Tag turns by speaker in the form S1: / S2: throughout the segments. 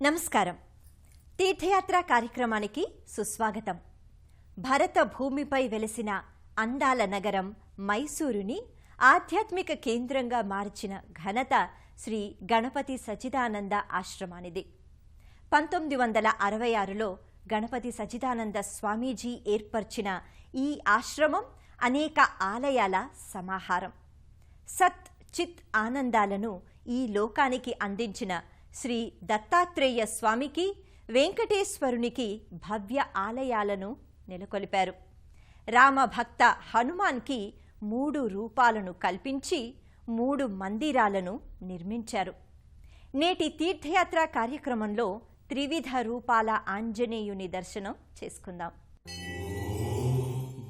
S1: నమస్కారం. తీర్థయాత్ర కార్యక్రమానికి సుస్వాగతం. భరత భూమిపై వెలిసిన అందాల నగరం మైసూరుని ఆధ్యాత్మిక కేంద్రంగా మార్చిన ఘనత శ్రీ గణపతి సచ్చిదానంద ఆశ్రమానిది. 1966లో గణపతి సచ్చిదానంద స్వామీజీ ఏర్పర్చిన ఈ ఆశ్రమం అనేక ఆలయాల సమాహారం. సత్ చిత్ ఆనందాలను ఈ లోకానికి అందించిన శ్రీ దత్తాత్రేయ స్వామికి, వెంకటేశ్వరునికి భవ్య ఆలయాలను నెలకొల్పారు. రామభక్త హనుమాన్కి 3 రూపాలను కల్పించి 3 మందిరాలను నిర్మించారు. నేటి తీర్థయాత్ర కార్యక్రమంలో త్రివిధ రూపాల ఆంజనేయుని దర్శనం చేసుకుందాం.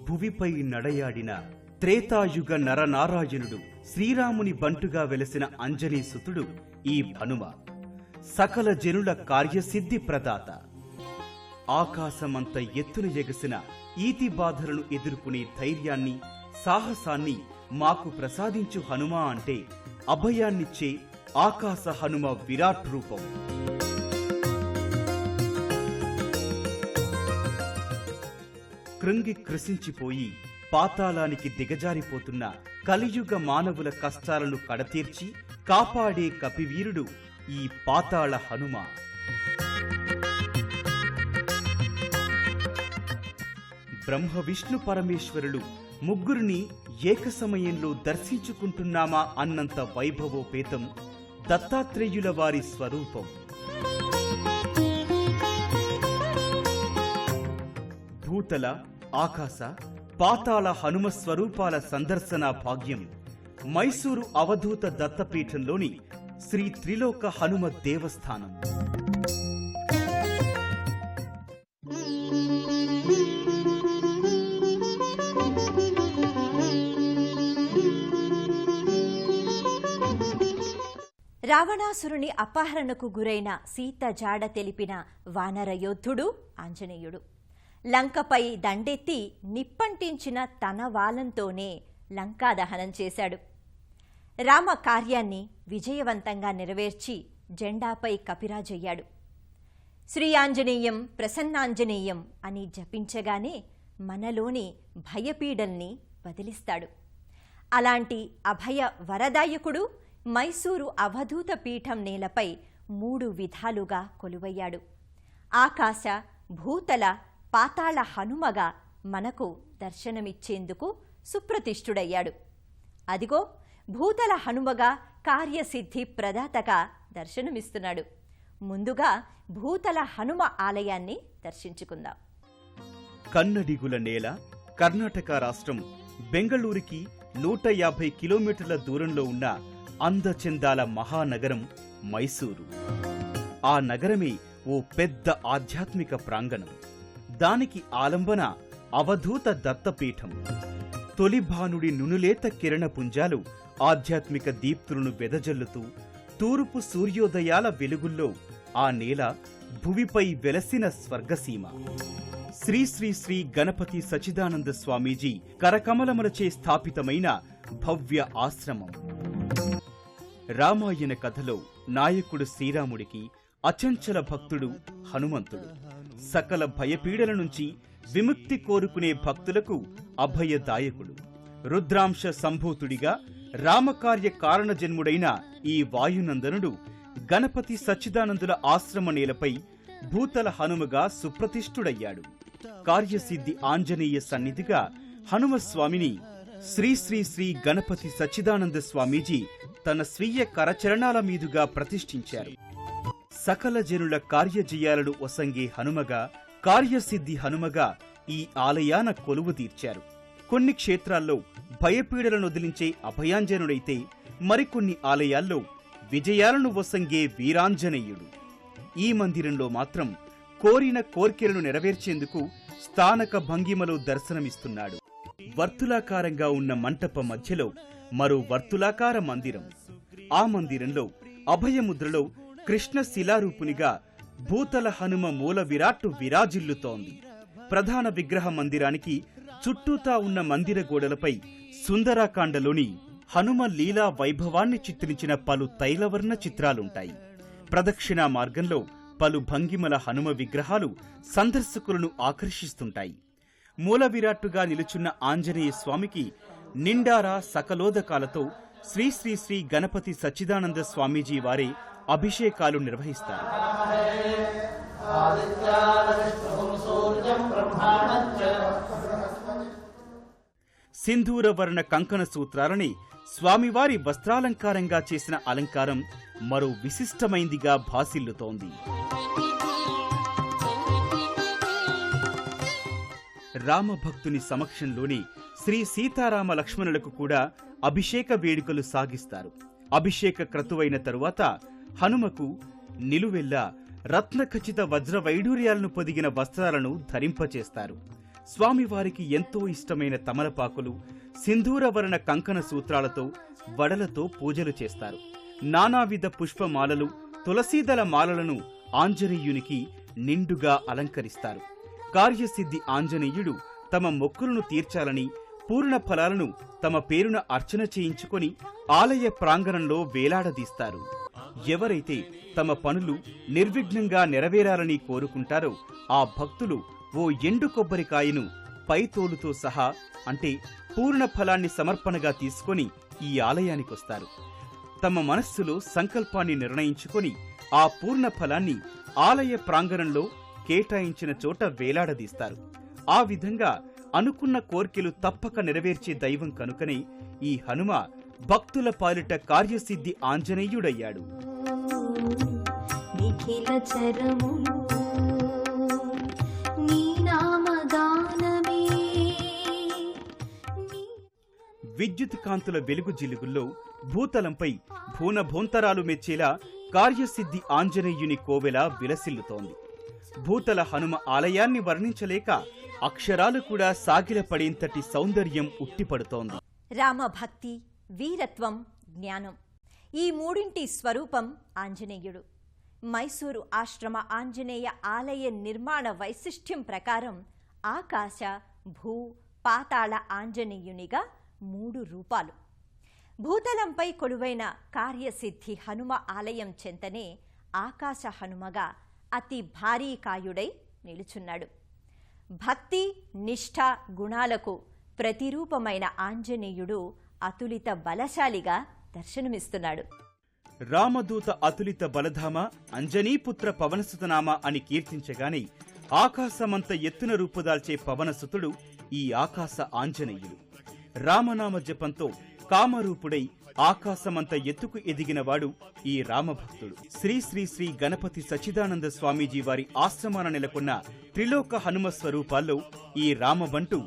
S2: భువిపై నడయాడిన త్రేతాయుగ నరనారాయణుడు శ్రీరాముని బంటుగా వెలసిన అంజనీసుతుడు ఈ హనుమ. సకల జనుల కార్యసిద్ధి ప్రదాత. ఆకాశమంత ఎత్తున ఎగసిన ఈతి బాధలను ఎదుర్కొనే ధైర్యాన్ని, సాహసాన్ని మాకు ప్రసాదించు హనుమ అంటే అభయాన్నిచ్చే ఆకాశ హనుమ విరాట్ రూపం. కృంగి కృశించిపోయి పాతాళానికి దిగజారిపోతున్న కలియుగ మానవుల కష్టాలను కడతీర్చి కాపాడే కపివీరుడు ఈ పాతాళ హనుమ. బ్రహ్మ విష్ణు పరమేశ్వరులు ముగ్గురిని ఏకసమయంలో దర్శించుకుంటున్నామా అన్నంత వైభవోపేతం దత్తాత్రేయుల వారి స్వరూపం. భూతల, ఆకాశ, పాతాళ హనుమ స్వరూపాల సందర్శన భాగ్యం మైసూరు అవధూత దత్తపీఠంలోని శ్రీ త్రిలోక హనుమ దేవస్థానం.
S1: రావణాసురుని అపహరణకు గురైన సీత జాడ తెలిపిన వానర యోధుడు ఆంజనేయుడు. లంకపై దండెత్తి నిప్పంటించిన తన వాలంతోనే లంకా దహనం చేశాడు. రామ కార్యాన్ని విజయవంతంగా నెరవేర్చి జెండాపై కపిరాజయ్యాడు. శ్రీ ఆంజనేయం ప్రసన్నాంజనేయం అని జపించగానే మనలోని భయపీడల్ని వదిలిస్తాడు. అలాంటి అభయ వరదాయకుడు మైసూరు అవధూత పీఠం నేలపై 3 విధాలుగా కొలువయ్యాడు. ఆకాశ, భూతల, పాతాళ హనుమగా మనకు దర్శనమిచ్చేందుకు సుప్రతిష్ఠుడయ్యాడు. అదిగో భూతల హనుమగా కార్యసిద్ధి ప్రదాతగా దర్శనమిస్తున్నాడు. ముందుగా భూతల హనుమ ఆలయాన్ని దర్శించుకుందాం.
S2: కన్నడిగుల నేల, కర్ణాటక రాష్ట్రం బెంగళూరుకి 150 కిలోమీటర్ల దూరంలో ఉన్న అందచందాల మహానగరం మైసూరు. ఆ నగరమే ఓ పెద్ద ఆధ్యాత్మిక ప్రాంగణం. దానికి ఆలంబన అవధూత దత్తపీఠం. తొలిభానుడి నునులేత కిరణ పుంజాలు ఆధ్యాత్మిక దీప్తులను వెదజల్లుతూ తూర్పు సూర్యోదయాల వెలుగుల్లో ఆ నేల భువిపై వెలసిన స్వర్గసీమ. శ్రీ శ్రీ శ్రీ గణపతి సచ్చిదానంద స్వామీజీ కరకమలములచే స్థాపితమైన భవ్య ఆశ్రమం. రామాయణ కథలో నాయకుడు శ్రీరాముడికి అచంచల భక్తుడు హనుమంతుడు. సకల భయపీడల నుంచి విముక్తి కోరుకునే భక్తులకు అభయదాయకుడు. రుద్రాంశ సంభూతుడిగా రామకార్య కారణజన్ముడైన ఈ వాయునందనుడు గణపతి సచ్చిదానందుల ఆశ్రమ నేలపై భూతల హనుమగా సుప్రతిష్ఠుడయ్యాడు. కార్యసిద్ధి ఆంజనేయ సన్నిధిగా హనుమస్వామిని శ్రీ శ్రీ శ్రీ గణపతి సచ్చిదానంద స్వామీజీ తన స్వీయ కరచరణాల మీదుగా ప్రతిష్ఠించారు. సకల జనుల కార్యజయాలను ఒసంగే హనుమగా, కార్యసిద్ధి హనుమగా ఈ ఆలయాన కొలువు తీర్చారు. కొన్ని క్షేత్రాల్లో భయపీడలను వదిలించే అభయాంజనుడైతే మరికొన్ని ఆలయాల్లో విజయాలను ఒసంగే వీరాంజనేయుడు. ఈ మందిరంలో మాత్రం కోరిన కోర్కెలను నెరవేర్చేందుకు స్థానక భంగిమలో దర్శనమిస్తున్నాడు. వర్తులాకారంగా ఉన్న మంటప మధ్యలో మరో వర్తులాకార మందిరం. ఆ మందిరంలో అభయముద్రలో కృష్ణ శిలారూపునిగా భూతల హనుమ మూల విరాట్టు విరాజిల్లుతోంది. ప్రధాన విగ్రహ మందిరానికి చుట్టూతా ఉన్న మందిర గోడలపై సుందరాకాండలోని హనుమ లీలా వైభవాన్ని చిత్రించిన పలు తైలవర్ణ చిత్రాలుంటాయి. ప్రదక్షిణా మార్గంలో పలు భంగిమల హనుమ విగ్రహాలు సందర్శకులను ఆకర్షిస్తుంటాయి. మూల విరాట్టుగా నిలుచున్న ఆంజనేయ స్వామికి నిండారా సకలోదకాలతో శ్రీ శ్రీ శ్రీ గణపతి సచ్చిదానంద స్వామీజీ వారే అభిషేకాలు నిర్వహిస్తారు. సింధూరవర్ణ కంకణ సూత్రాలని స్వామివారి వస్త్రాలంకారంగా చేసిన అలంకారం మరో విశిష్టమైందిగా భాసిల్లుతోంది. రామభక్తుని సమక్షంలోని శ్రీ సీతారామ లక్ష్మణులకు కూడా అభిషేక వేడుకలు సాగిస్తారు. అభిషేక క్రతువైన తరువాత హనుమకు నిలువెల్లా రత్నఖచిత వజ్ర వైడూర్యాలను పొదిగిన వస్త్రాలను ధరింపచేస్తారు. స్వామివారికి ఎంతో ఇష్టమైన తమలపాకులు, సింధూరవర్ణ కంకణ సూత్రాలతో వడలతో పూజలు చేస్తారు. నానావిధ పుష్పమాలలు, తులసీదళ మాలలను ఆంజనేయునికి నిండుగా అలంకరిస్తారు. కార్యసిద్ధి ఆంజనేయుడు తమ మొక్కులను తీర్చాలని పూర్ణ ఫలాలను తమ పేరున అర్చన చేయించుకొని ఆలయ ప్రాంగణంలో వేలాడదీస్తారు. ఎవరైతే తమ పనులు నిర్విఘ్నంగా నెరవేరాలని కోరుకుంటారో ఆ భక్తులు ఓ ఎండు కొబ్బరికాయను పైతోలుతో సహా అంటే పూర్ణ ఫలాన్ని సమర్పణగా తీసుకొని ఈ ఆలయానికొస్తారు. తమ మనస్సులో సంకల్పాన్ని నిర్ణయించుకొని ఆ పూర్ణ ఫలాన్ని ఆలయ ప్రాంగణంలో కేటాయించిన చోట వేలాడదీస్తారు. ఆ విధంగా అనుకున్న కోర్కెలు తప్పక నెరవేర్చే దైవం కనుకనే ఈ హనుమ భక్తుల పాలిట కార్యసిద్ధి ఆంజనేయుడయ్యాడు. విద్యుత్ కాంతుల వెలుగు జిలుగుల్లో భూతలంపై భూనభోంతరాలు మెచ్చేలా కార్యసిద్ధి ఆంజనేయుని కోవెల విలసిల్లుతోంది. భూతల హనుమ ఆలయాన్ని వర్ణించలేక అక్షరాలు కూడా సాగిలపడేంతటి సౌందర్యం ఉట్టిపడుతోంది.
S1: రామభక్తి, వీరత్వం, జ్ఞానం ఈ మూడింటి స్వరూపం ఆంజనేయుడు. మైసూరు ఆశ్రమ ఆంజనేయ ఆలయ నిర్మాణ వైశిష్ట్యం ప్రకారం ఆకాశ, భూ, పాతాళ ఆంజనేయునిగా 3 రూపాలు. భూతలంపై కొలువైన కార్యసిద్ధి హనుమ ఆలయం చెంతనే ఆకాశ హనుమగా అతి భారీ కాయుడై నిలుచున్నాడు. భక్తి, నిష్ఠ గుణాలకు ప్రతిరూపమైన ఆంజనేయుడు అతులిత బలశాలిగా దర్శనమిస్తున్నాడు.
S2: రామదూత అతులిత బలధామ, అంజనీపుత్ర పవనసుతనామ అని కీర్తించగానే ఆకాశమంత ఎత్తున రూపుదాల్చే పవనసుతుడు ఈ ఆకాశ ఆంజనేయుడు. రామనామ జపంతో కామరూపుడై ఆకాశమంత ఎత్తుకు ఎదిగినవాడు ఈ రామభక్తుడు. శ్రీ శ్రీ శ్రీ గణపతి సచ్చిదానంద స్వామీజీ వారి ఆశ్రమాన నెలకొన్న త్రిలోక హనుమ స్వరూపాల్లో ఈ రామబంటు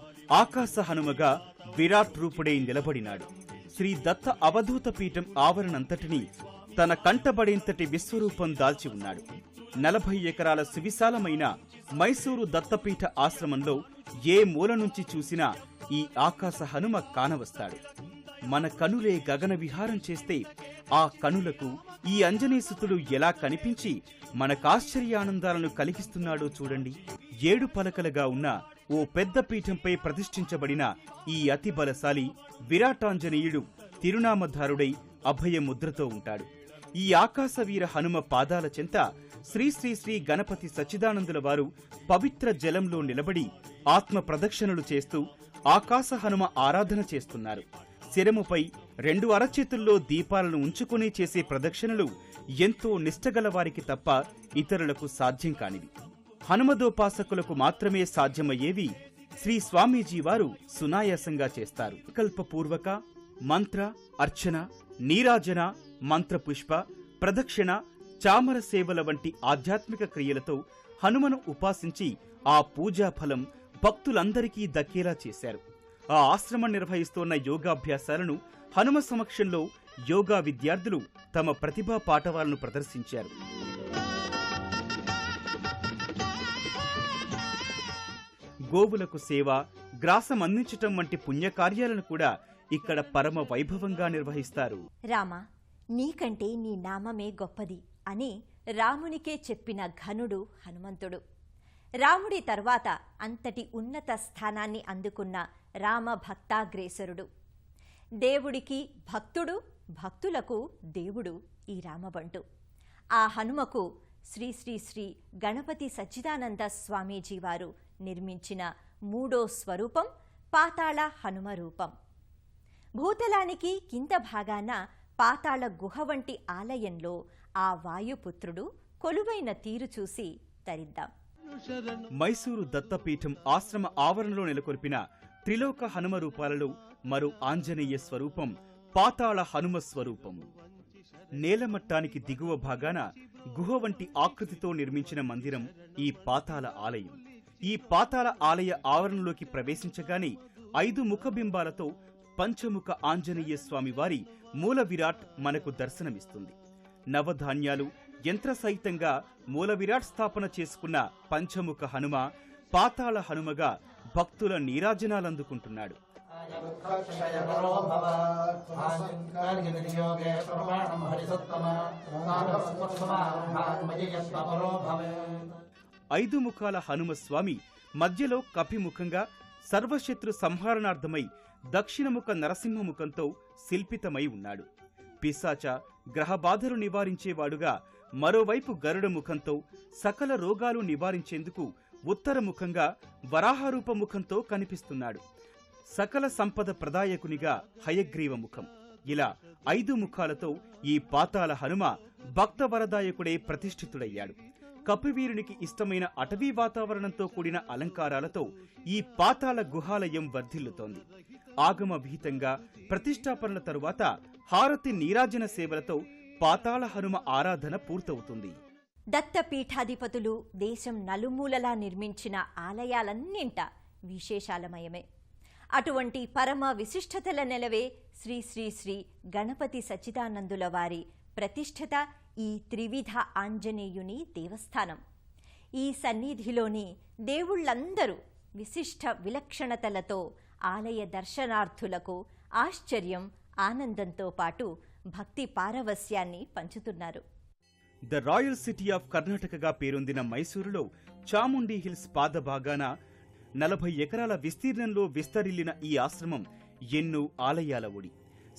S2: ఆకాశ హనుమగా విరాట్ రూపుడై నిలబడినాడు. శ్రీ దత్త అవధూత పీఠం ఆవరణంతటినీ తన కంటబడేంతటి విశ్వరూపం దాల్చి ఉన్నాడు. 40 ఎకరాల సువిశాలమైన మైసూరు దత్తపీఠ ఆశ్రమంలో ఏ మూల నుంచి చూసినా ఈ ఆకాశ హనుమ కానవస్తాడు. మన కనులే గగన విహారం చేస్తే ఆ కనులకు ఈ అంజనేసుతుడు ఎలా కనిపించి మనకాశ్చర్యానందాలను కలిగిస్తున్నాడో చూడండి. 7 పలకలుగా ఉన్న ఓ పెద్ద పీఠంపై ప్రతిష్ఠించబడిన ఈ అతి బలశాలి విరాటాంజనేయుడు తిరునామధారుడై అభయముద్రతో ఉంటాడు. ఈ ఆకాశవీర హనుమ పాదాల చెంత శ్రీ శ్రీ శ్రీ గణపతి సచ్చిదానందుల వారు పవిత్ర జలంలో నిలబడి ఆత్మ ప్రదక్షిణలు చేస్తూ ఆకాశ హనుమ ఆరాధన చేస్తున్నారు. శిరముపై 2 అరచేతుల్లో దీపాలను ఉంచుకుని చేసే ప్రదక్షిణలు ఎంతో నిష్టగల వారికి తప్ప ఇతరులకు సాధ్యం కానివి. హనుమదోపాసకులకు మాత్రమే సాధ్యమయ్యేవి శ్రీ స్వామీజీ వారు సునాయాసంగా చేస్తారు. కల్పపూర్వక మంత్ర అర్చన, నీరాజన, మంత్రపుష్ప, ప్రదక్షిణ, చామర సేవల వంటి ఆధ్యాత్మిక క్రియలతో హనుమను ఉపాసించి ఆ పూజా ఫలం భక్తులందరికీ దక్కేలా చేశారు. ఆ ఆశ్రమం నిర్వహిస్తోన్న యోగాభ్యాసాలను హనుమ సమక్షంలో యోగా విద్యార్థులు తమ ప్రతిభా పాటవాలను ప్రదర్శించారు. గోవులకు సేవ, గ్రాసం అందించటం వంటి పుణ్యకార్యాలను కూడా ఇక్కడ పరమ వైభవంగా నిర్వహిస్తారు.
S1: రామ, నీకంటే నీ నామమే గొప్పది అని రామునికే చెప్పిన ఘనుడు హనుమంతుడు. రాముడి తర్వాత అంతటి ఉన్నత స్థానాన్ని అందుకున్న రామ భక్తాగ్రేసరుడు. దేవుడికి భక్తుడు, భక్తులకు దేవుడు ఈ రామబంటు. ఆ హనుమకు శ్రీ శ్రీ శ్రీ గణపతి సచ్చిదానంద స్వామీజీ వారు నిర్మించిన మూడో స్వరూపం పాతాళ హనుమ రూపం. భూతలానికి కింద భాగాన పాతాళ గుహ వంటి ఆలయంలో ఆ వాయుపుత్రుడు కొలువైన తీరు చూసి తరిద్దాం.
S2: మైసూరు దత్తపీఠం ఆశ్రమ ఆవరణలో నెలకొల్పిన త్రిలోక హనుమ రూపాలలో మరో ఆంజనేయ స్వరూపం పాతాళ హనుమ స్వరూపం. నేలమట్టానికి దిగువ భాగాన గుహ వంటి ఆకృతితో నిర్మించిన మందిరం ఈ పాతాళ ఆలయం. ఈ పాతాళ ఆలయ ఆవరణలోకి ప్రవేశించగానే 5 ముఖబింబాలతో పంచముఖ ఆంజనేయ స్వామి వారి మూల విరాట్ మనకు దర్శనమిస్తుంది. నవధాన్యాలు యంత్రసహితంగా మూల విరాట్ స్థాపన చేసుకున్న పంచముఖ హనుమ పాతాళ హనుమగా భక్తుల నీరాజనాలందుకుంటున్నాడు. ఐదు ముఖాల హనుమస్వామి మధ్యలో కపిముఖంగా సర్వశత్రు సంహారణార్థమై దక్షిణముఖ నరసింహముఖంతో శిల్పితమై ఉన్నాడు. పిశాచ గ్రహబాధలు నివారించేవాడుగా మరోవైపు గరుడ ముఖంతో సకల రోగాలు నివారించేందుకు ఉత్తరముఖంగా వరాహరూప ముఖంతో కనిపిస్తున్నాడు. సకల సంపద ప్రదాయకునిగా హయగ్రీవ ముఖం. ఇలా 5 ముఖాలతో ఈ పాతాళ హనుమ భక్తవరదాయకుడే ప్రతిష్ఠితుడయ్యాడు. కపివీరునికి ఇష్టమైన అటవీ వాతావరణంతో కూడిన అలంకారాలతో ఈ పాతాళ గుహాలయం వర్ధిల్లుతోంది. ఆగమ విహితంగా ప్రతిష్టాపనల తరువాత హారతి నీరాజన సేవలతో పాతాళ హనుమ ఆరాధన పూర్తవుతుంది.
S1: దత్తపీఠాధిపతులు దేశం నలుమూలలా నిర్మించిన ఆలయాలన్నింట విశేషాలమయమే. అటువంటి పరమ విశిష్టతల నెలవే శ్రీ శ్రీ శ్రీ గణపతి సచ్చిదానందుల వారి ప్రతిష్ఠిత ఈ త్రివిధ ఆంజనేయుని దేవస్థానం. ఈ సన్నిధిలోని దేవుళ్లందరూ విశిష్ట విలక్షణతలతో ఆలయ దర్శనార్థులకు ఆశ్చర్యం, ఆనందంతో పాటు భక్తి పారవస్యాన్ని పంచుతున్నారు.
S2: ద రాయల్ సిటీ ఆఫ్ కర్ణాటకగా పేరొందిన మైసూరులో చాముండి హిల్స్ పాదభాగాన 40 ఎకరాల విస్తీర్ణంలో విస్తరిల్లిన ఈ ఆశ్రమం ఎన్నో ఆలయాల ఒడి.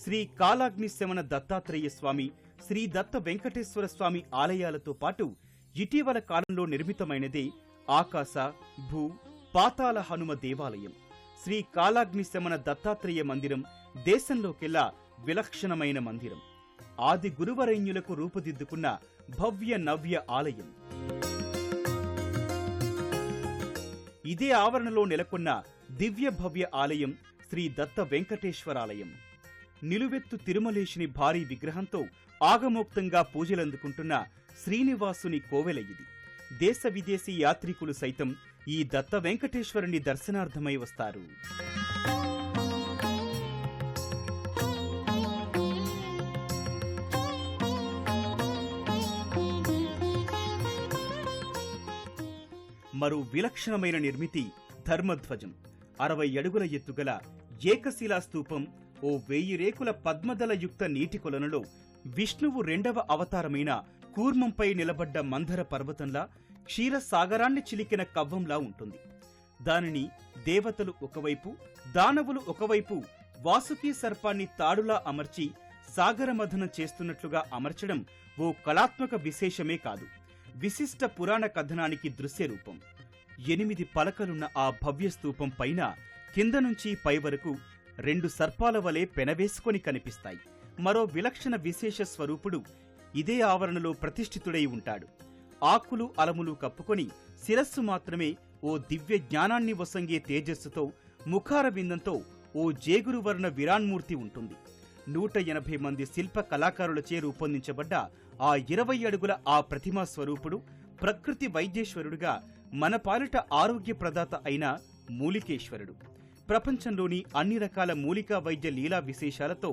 S2: శ్రీ కాలాగ్ని శమన దత్తాత్రేయ స్వామి, శ్రీ దత్త వెంకటేశ్వర స్వామి ఆలయాలతో పాటు ఇటీవల కాలంలో నిర్మితమైనదే ఆకాశ, భూ, పాతాళ హనుమ దేవాలయం. శ్రీ కాలాగ్ని శమన దత్తాత్రేయ మందిరం దేశంలోకెల్లా విలక్షణమైన మందిరం. ఆది గురువరేణ్యులకు రూపుదిద్దుకున్న భవ్య నవ్య ఆలయం. ఇదే ఆవరణలో నెలకొన్న దివ్య భవ్య ఆలయం శ్రీ దత్త వెంకటేశ్వరాలయం. నిలువెత్తు తిరుమలేశుని భారీ విగ్రహంతో ఆగమోక్తంగా పూజలందుకుంటున్న శ్రీనివాసుని కోవెల ఇది. దేశ విదేశీ యాత్రికులు సైతం ఈ దత్త వెంకటేశ్వరుని దర్శనార్థమై వస్తారు. మరో విలక్షణమైన నిర్మితి ధర్మధ్వజం. 60 అడుగుల ఎత్తుగల ఏకశిలా స్తూపం ఓ 1000 రేకుల పద్మదల యుక్త నీటి కొలనులో విష్ణువు 2వ అవతారమైన కూర్మంపై నిలబడ్డ మందర పర్వతంలా, క్షీరసాగరాన్ని చిలికిన కవ్వంలా ఉంటుంది. దానిని దేవతలు ఒకవైపు, దానవులు ఒకవైపు వాసుకీ సర్పాన్ని తాడులా అమర్చి సాగరమథనం చేస్తున్నట్లుగా అమర్చడం ఓ కళాత్మక విశేషమే కాదు, విశిష్ట పురాణ కథనానికి దృశ్య రూపం. 8 పలకలున్న ఆ భవ్య స్తూపం పైన కింద నుంచి పై వరకు 2 సర్పాల వలె పెనవేసుకొని కనిపిస్తాయి. మరో విలక్షణ విశేష స్వరూపుడు ఇదే ఆవరణలో ప్రతిష్ఠితుడై ఉంటాడు. ఆకులు అలములు కప్పుకొని శిరస్సు మాత్రమే ఓ దివ్య జ్ఞానాన్ని వసంగే తేజస్సుతో ముఖార విందంతో ఓ జేగురువర్ణ విరాన్మూర్తి ఉంటుంది. 180 మంది శిల్ప కళాకారులచే రూపొందించబడ్డ ఆ 20 అడుగుల ఆ ప్రతిమా స్వరూపుడు ప్రకృతి వైద్యేశ్వరుడుగా మన పాలిట ఆరోగ్య ప్రదాత అయిన మూలికేశ్వరుడు. ప్రపంచంలోని అన్ని రకాల మూలికా వైద్య లీలా విశేషాలతో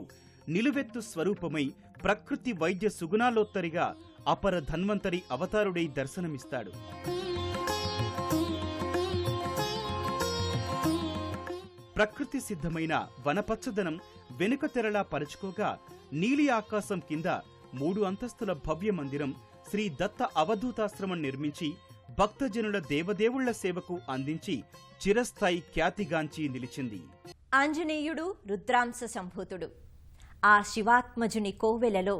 S2: నిలువెత్తు స్వరూపమై ప్రకృతి వైద్య సుగుణాలోత్తరిగా అపర ధన్వంతరి అవతారుడై దర్శనమిస్తాడు. ప్రకృతి సిద్ధమైన వనపచ్చదనం వెనుక తెరలా పరుచుకోగా నీలి ఆకాశం కింద 3 అంతస్తుల భవ్య మందిరం శ్రీ దత్త అవధూతాశ్రమం నిర్మించి భక్తజనుల దేవదేవుళ్ల సేవకు అందించి చిరస్థాయి ఖ్యాతిగాంచి నిలిచింది.
S1: ఆంజనేయుడు రుద్రాంశ సంభూతుడు. ఆ శివాత్మజుని కోవెలలో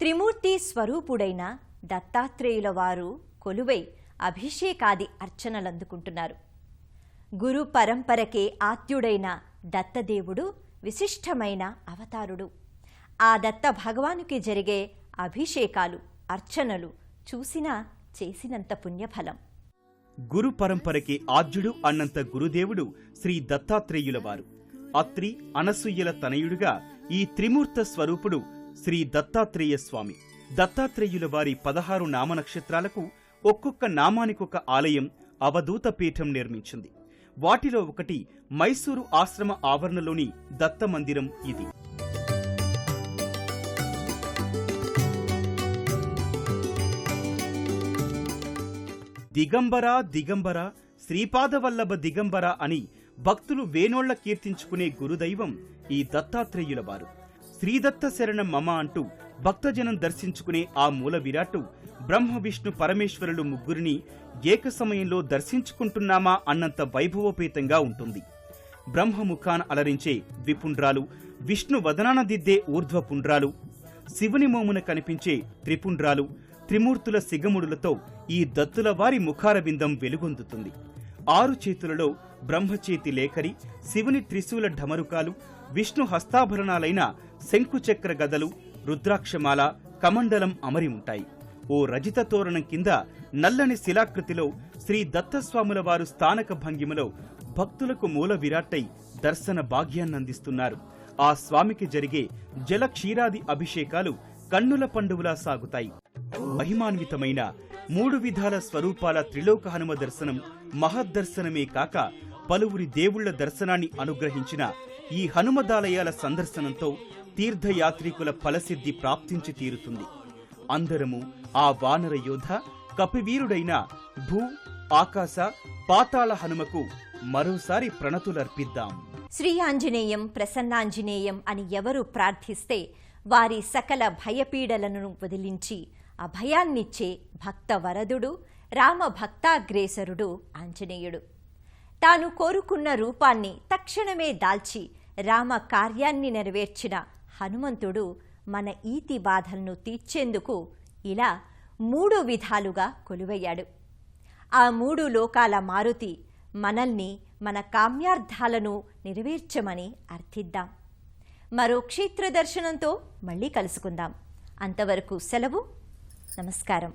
S1: త్రిమూర్తి స్వరూపుడైన దత్తాత్రేయుల వారు కొలువై అభిషేకాది అర్చనలందుకుంటున్నారు. గురు పరంపరకే ఆద్యుడైన దత్తదేవుడు విశిష్టమైన అవతారుడు. ఆ దత్త భగవానుకి జరిగే అభిషేకాలు, అర్చనలు చూసినా చేసినంత పుణ్యఫలం.
S2: గురు పరంపరకి ఆద్యుడు అన్నంత గురుదేవుడు శ్రీ దత్తాత్రేయుల వారు. అత్రి అనసూయల తనయుడుగా ఈ త్రిమూర్త స్వరూపుడు శ్రీ దత్తాత్రేయ స్వామి. దత్తాత్రేయుల వారి 16 నామనక్షత్రాలకు ఒక్కొక్క నామానికొక ఆలయం, అవధూత పీఠం నిర్మించింది. వాటిలో ఒకటి మైసూరు ఆశ్రమ ఆవరణలోని దత్త మందిరం ఇది. దిగంబర దిగంబర శ్రీపాదవల్లభ దిగంబర అని భక్తులు వేనోళ్ల కీర్తించుకునే గురుదైవం ఈ దత్తాత్రేయుల వారు. శ్రీదత్త శరణం మమ అంటూ భక్తజనం దర్శించుకునే ఆ మూల విరాట్టు బ్రహ్మ విష్ణు పరమేశ్వరులు ముగ్గురిని ఏక సమయంలో దర్శించుకుంటున్నామా అన్నంత వైభవోపేతంగా ఉంటుంది. బ్రహ్మముఖాన అలరించే ద్విపుండ్రాలు, విష్ణు వదనాన దిద్దే ఊర్ధ్వపుండ్రాలు, శివుని మోమున కనిపించే త్రిపుండ్రాలు, త్రిమూర్తుల సిగముడులతో ఈ దత్తుల వారి ముఖారవిందం వెలుగొందుతుంది. 6 చేతులలో బ్రహ్మచేతి లేఖరి, శివుని త్రిశూల ఢమరుకాలు, విష్ణు హస్తాభరణాలైన శంకుచక్ర గదలు, రుద్రాక్షమాల, కమండలం అమరి ఉంటాయి. ఓ రజిత తోరణం కింద నల్లని శిలాకృతిలో శ్రీ దత్తస్వాముల వారు స్థానక భంగిమలో భక్తులకు మూల విరాట్టై దర్శన భాగ్యాన్నందిస్తున్నారు. ఆ స్వామికి జరిగే జల క్షీరాది అభిషేకాలు కన్నుల పండువులా సాగుతాయి. మహిమాన్వితమైన 3 విధాల స్వరూపాల త్రిలోక హనుమ దర్శనం మహద్దర్శనమే కాక పలువురి దేవుళ్ల దర్శనాన్ని అనుగ్రహించిన ఈ హనుమదాలయాల సందర్శనంతో తీర్థయాత్రికుల ఫలసిద్ధి ప్రాప్తించి తీరుతుంది. అందరము ఆ వానర యోధ కపివీరుడైన భూ, ఆకాశ, పాతాళ హనుమకు మరోసారి ప్రణతులర్పిద్దాం.
S1: శ్రీ ఆంజనేయం ప్రసన్నాంజనేయం అని ఎవరు ప్రార్థిస్తే వారి సకల భయపీడలను వదిలించి అభయాన్నిచ్చే భక్త వరదుడు, రామ భక్తాగ్రేసరుడు ఆంజనేయుడు. తాను కోరుకున్న రూపాన్ని తక్షణమే దాల్చి రామ కార్యాన్ని నెరవేర్చిన హనుమంతుడు మన ఈతి బాధలను తీర్చేందుకు ఇలా 3 విధాలుగా కొలువయ్యాడు. ఆ 3 లోకాల మారుతి మనల్ని, మన కామ్యార్థాలను నెరవేర్చమని అర్థిద్దాం. మరో క్షేత్ర దర్శనంతో మళ్ళీ కలుసుకుందాం. అంతవరకు సెలవు. నమస్కారం.